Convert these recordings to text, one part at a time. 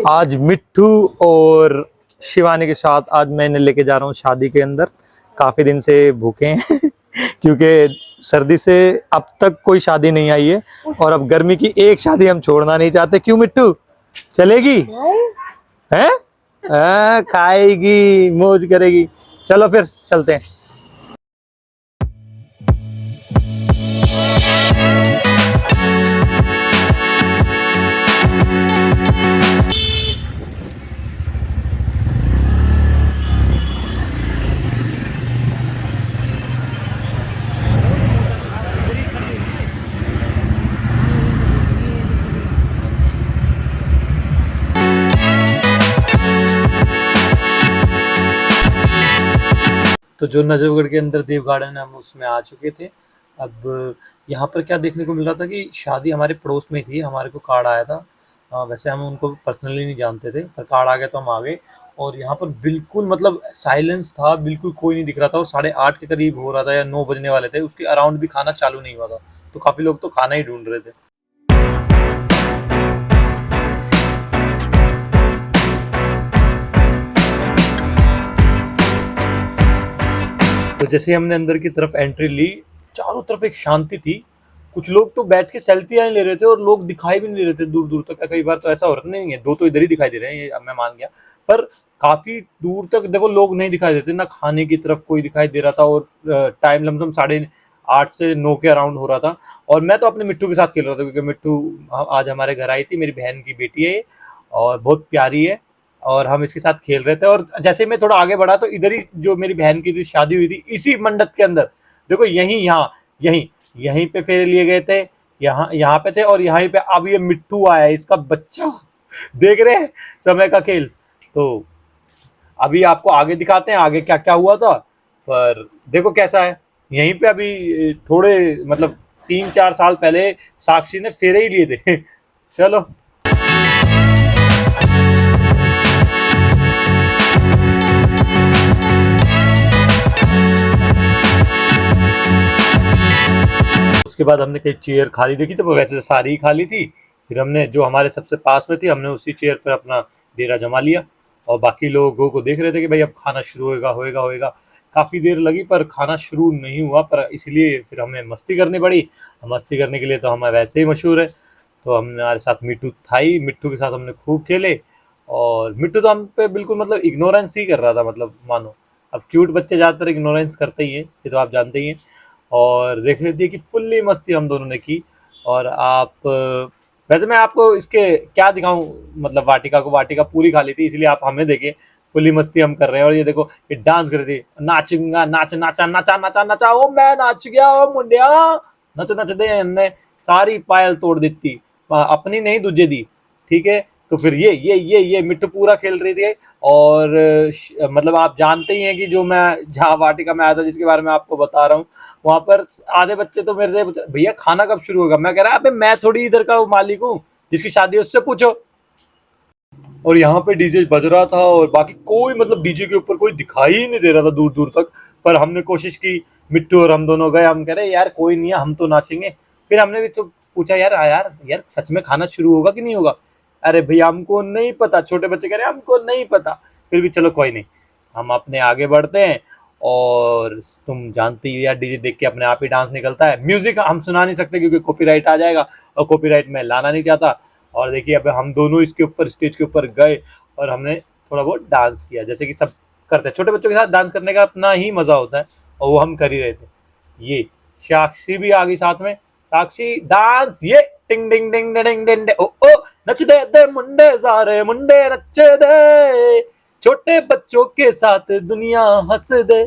आज मिट्ठू और शिवानी के साथ आज मैं इन्हें लेके जा रहा हूँ शादी के अंदर। काफी दिन से भूखे हैं क्योंकि सर्दी से अब तक कोई शादी नहीं आई है और अब गर्मी की एक शादी हम छोड़ना नहीं चाहते। क्यों मिट्ठू, चलेगी? हैं? खाएगी, मौज करेगी। चलो फिर चलते हैं। तो जो नजफगढ़ के अंदर देव गार्डन है हम उसमें आ चुके थे। अब यहाँ पर क्या देखने को मिल रहा था कि शादी हमारे पड़ोस में ही थी। हमारे को कार्ड आया था। वैसे हम उनको पर्सनली नहीं जानते थे, पर कार्ड आ गया तो हम आ गए। और यहाँ पर बिल्कुल मतलब साइलेंस था, बिल्कुल कोई नहीं दिख रहा था। और 8:30 के करीब हो रहा था या 9 बजने वाले थे, उसके अराउंड भी खाना चालू नहीं हुआ था। तो काफ़ी लोग तो खाना ही ढूंढ रहे थे। तो जैसे ही हमने अंदर की तरफ एंट्री ली, चारों तरफ एक शांति थी। कुछ लोग तो बैठ के सेल्फियां ले रहे थे और लोग दिखाई भी नहीं दे रहे थे दूर दूर तक। कई बार तो ऐसा हो रहा नहीं है, दो तो इधर ही दिखाई दे रहे हैं, ये मैं मान गया। पर काफी दूर तक देखो लोग नहीं दिखाई देते ना, खाने की तरफ कोई दिखाई दे रहा था। और टाइम लमसम 8:30 से 9 के अराउंड हो रहा था। और मैं तो अपने मिट्टू के साथ खेल रहा था, क्योंकि मिट्टू आज हमारे घर आई थी। मेरी बहन की बेटी है ये, और बहुत प्यारी है। और हम इसके साथ खेल रहे थे। और जैसे मैं थोड़ा आगे बढ़ा तो इधर ही जो मेरी बहन की जो शादी हुई थी, इसी मंडप के अंदर देखो, यहीं यहाँ यहीं यहीं पे फेरे लिए गए थे। यहाँ यहाँ पे थे। और यहीं पे अब ये मिट्टू आया है, इसका बच्चा। देख रहे हैं समय का खेल। तो अभी आपको आगे दिखाते हैं आगे क्या क्या हुआ था। पर देखो कैसा है। यहीं पे अभी थोड़े मतलब 3-4 साल पहले साक्षी ने फेरे ही लिए थे। चलो। उसके बाद हमने कई चेयर खाली देखी, तो वो वैसे सारी ही खाली थी। फिर हमने जो हमारे सबसे पास में थी, हमने उसी चेयर पर अपना डेरा जमा लिया। और बाकी लोगों को देख रहे थे कि भाई अब खाना शुरू होएगा होएगा होएगा। काफ़ी देर लगी पर खाना शुरू नहीं हुआ। पर इसलिए फिर हमें मस्ती करनी पड़ी। मस्ती करने के लिए तो हम वैसे ही मशहूर है। तो हमारे साथ मिट्टू था ही, मिट्टू के साथ हमने खूब खेले। और मिट्टू तो हम पे बिल्कुल मतलब इग्नोरेंस ही कर रहा था, मतलब मानो। अब क्यूट बच्चे ज़्यादातर इग्नोरेंस करते ही हैं, ये तो आप जानते ही हैं। और देख रहे थे कि फुल्ली मस्ती हम दोनों ने की। और आप वैसे मैं आपको इसके क्या दिखाऊं, मतलब वाटिका को, वाटिका पूरी खा ली थी, इसलिए आप हमें देखें। फुल्ली मस्ती हम कर रहे हैं। और ये देखो, ये डांस कर रही थी, नाचूंगा नाच नाचा नाचा नाचा नाचा, ओ मैं नाच गया ओ मुंडिया। नच नच दे हमने सारी पायल तोड़ दी, अपनी नहीं दूजे दी। ठीक है। तो फिर ये मिट्टू पूरा खेल रही थी। और मतलब आप जानते ही हैं कि जो मैं जहाँ वाटिका में आया था, जिसके बारे में आपको बता रहा हूँ, वहां पर आधे बच्चे तो मेरे से पूछे, भैया खाना कब शुरू होगा? मैं कह रहा अबे मैं थोड़ी इधर का मालिक हूँ, जिसकी शादी है उससे पूछो। और यहाँ पे डीजे बज रहा था और बाकी कोई मतलब डीजे के ऊपर कोई दिखाई ही नहीं दे रहा था दूर दूर तक। पर हमने कोशिश की, मिट्टू और हम दोनों गए। हम कह रहे यार कोई नहीं है, हम तो नाचेंगे। फिर हमने भी तो पूछा, यार यार यार सच में खाना शुरू होगा कि नहीं होगा? अरे भैया हमको नहीं पता, छोटे बच्चे कह रहे हमको नहीं पता। फिर भी चलो कोई नहीं, हम अपने आगे बढ़ते हैं। और तुम जानती हो यार, डीजे देख के अपने आप ही डांस निकलता है। म्यूजिक हम सुना नहीं सकते क्योंकि कॉपीराइट आ जाएगा, और कॉपीराइट मैं लाना नहीं चाहता। और देखिए अब हम दोनों इसके ऊपर स्टेज के ऊपर गए और हमने थोड़ा बहुत डांस किया, जैसे कि सब करते हैं। छोटे बच्चों के साथ डांस करने का अपना ही मजा होता है, और वो हम कर ही रहे थे। ये साक्षी भी आ गई साथ में। साक्षी डांस, ये टिंग डिंग डिंग डिंग डिंग ओ ओ, नच दे दे मुंडे सारे मुंडे नच दे, छोटे बच्चों के साथ दुनिया हंस दे।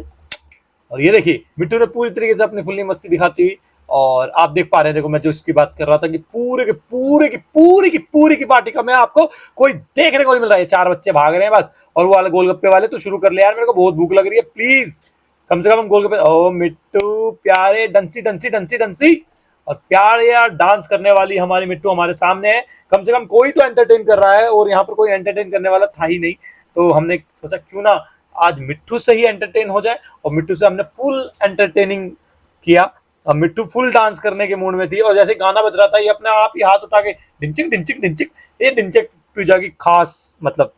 और ये देखिए मिट्टू ने पूरी तरीके से अपनी फुल्ली मस्ती दिखाती हुई। और आप देख पा रहे हैं, देखो मैं जो इसकी बात कर रहा था कि पूरे की पार्टी का मैं आपको कोई देखने को नहीं मिल रहा है। 4 बच्चे भाग रहे हैं बस। और वो वाले गोलगप्पे वाले तो शुरू कर ले यार, मेरे को बहुत भूख लग रही है, प्लीज कम से कम हम गोलगप्पे। ओ मिट्टू प्यारे, डंसी डंसी डंसी डंसी। और प्यारे यार डांस करने वाली हमारी मिट्टू हमारे सामने है। कम से कम कोई तो एंटरटेन कर रहा है, और यहाँ पर कोई एंटरटेन करने वाला था ही नहीं। तो हमने सोचा क्यों ना आज मिट्टू से ही एंटरटेन हो जाए। और मिट्टू से हमने फुल एंटरटेनिंग किया। अब मिट्टू फुल डांस करने के मूड में थी और जैसे गाना बज रहा था ये अपने आप ही हाथ उठा के ढिंचिक ढिंचिक ढिंचिक। ये ढिंचिक पूजा की खास मतलब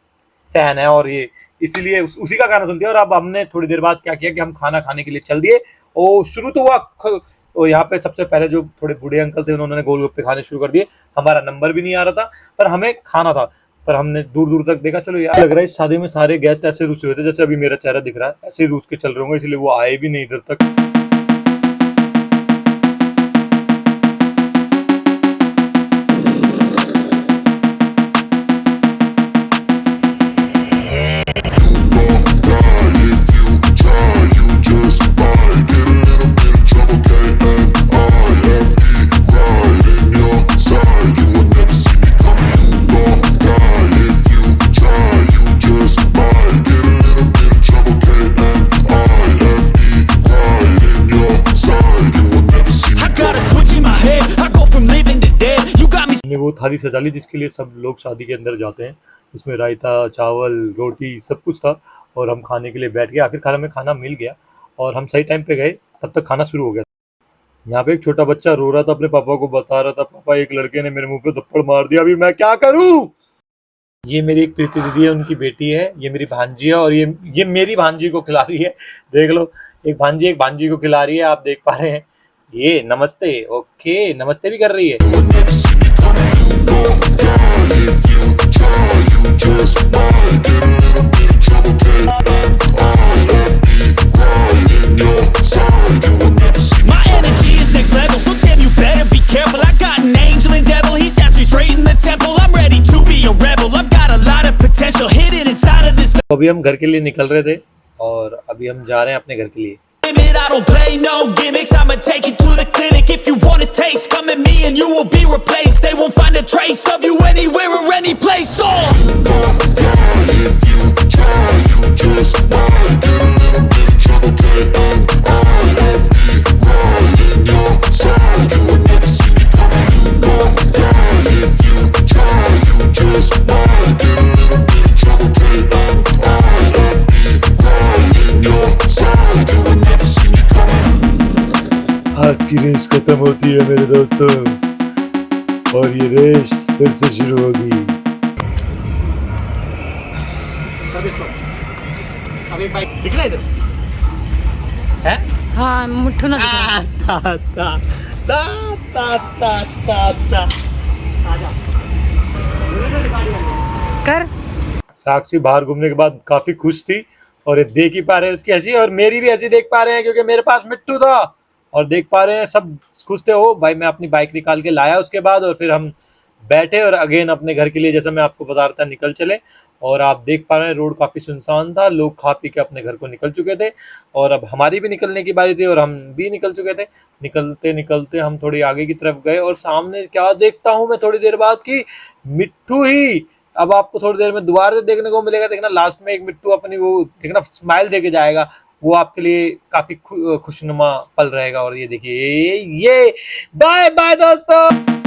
फैन है और ये इसीलिए उसी का गाना सुनती है। और अब हमने थोड़ी देर बाद क्या किया कि हम खाना खाने के लिए चल दिए। और शुरू तो हुआ और यहाँ पे सबसे पहले जो थोड़े बूढ़े अंकल थे उन्होंने गोलगप्पे खाने शुरू कर दिए। हमारा नंबर भी नहीं आ रहा था पर हमें खाना था। पर हमने दूर दूर तक देखा, चलो यार लग रहा है इस शादी में सारे गेस्ट ऐसे रूसे हुए थे जैसे अभी मेरा चेहरा दिख रहा है, ऐसे रूस के चल रहे होंगे, इसलिए वो आए भी नहीं इधर तक। हमने वो थाली सजा ली जिसके लिए सब लोग शादी के अंदर जाते हैं। इसमें रायता, चावल, रोटी सब कुछ था और हम खाने के लिए बैठ गए। आखिरकार हमें खाना मिल गया और हम सही टाइम पे गए, तब तक खाना शुरू हो गया। यहाँ पे एक छोटा बच्चा रो रहा था, अपने पापा को बता रहा था, पापा एक लड़के ने मेरे मुंह पे थप्पड़ मार दिया, अभी मैं क्या करूं। ये मेरी एक प्रीति दीदी है, उनकी बेटी है, ये मेरी भांजी है और ये मेरी भांजी को खिला रही है। देख लो, एक भांजी को खिला रही है, आप देख पा रहे हैं। ये नमस्ते, ओके नमस्ते भी कर रही है। My energy is next level, so damn you better be careful. I got an angel and devil, he snaps me straight in the temple. I'm ready to be a rebel, I've got a lot of potential hidden inside of this. अभी हम घर के लिए निकल रहे थे और अभी हम जा रहे हैं अपने घर के लिए। I don't play no gimmicks, I'ma take you to the clinic. If you want a taste, come at me and you will be replaced. They won't find a trace of you anywhere or any place. So you gon' die if you try, you just might get a little bit of trouble, K-N-I-F-E, right in your side, you will never see me coming. You gon' die if you try, you just might get a little bit of trouble, K-N-I-F-E, right in your side, you will never see me coming. आज की race खत्म होती है मेरे दोस्तों और ये race फिर से शुरू होगी। अभी बाइक दिख रहा है इधर है? हाँ मुट्ठू ना ता ता ता ता ता ता ता आजा कर। साक्षी बाहर घूमने के बाद काफी खुश थी और ये देख ही पा रहे हैं उसकी हंसी, और मेरी भी हंसी देख पा रहे हैं क्योंकि मेरे पास मिट्टू था और देख पा रहे हैं सब खुश थे। हो भाई, मैं अपनी बाइक निकाल के लाया उसके बाद और फिर हम बैठे और अगेन अपने घर के लिए, जैसा मैं आपको बता रहा था, निकल चले। और आप देख पा रहे हैं रोड काफी सुनसान था, लोग खा पी के अपने घर को निकल चुके थे और अब हमारी भी निकलने की बारी थी और हम भी निकल चुके थे। निकलते निकलते हम थोड़ी आगे की तरफ गए और सामने क्या देखता हूँ मैं थोड़ी देर बाद कि मिट्टू ही अब आपको थोड़ी देर में दोबारा से देखने को मिलेगा। देखना लास्ट में एक मिट्टू अपनी वो देखना स्माइल देके जाएगा, वो आपके लिए काफी खुशनुमा पल रहेगा। और ये देखिए ये बाय बाय दोस्तों।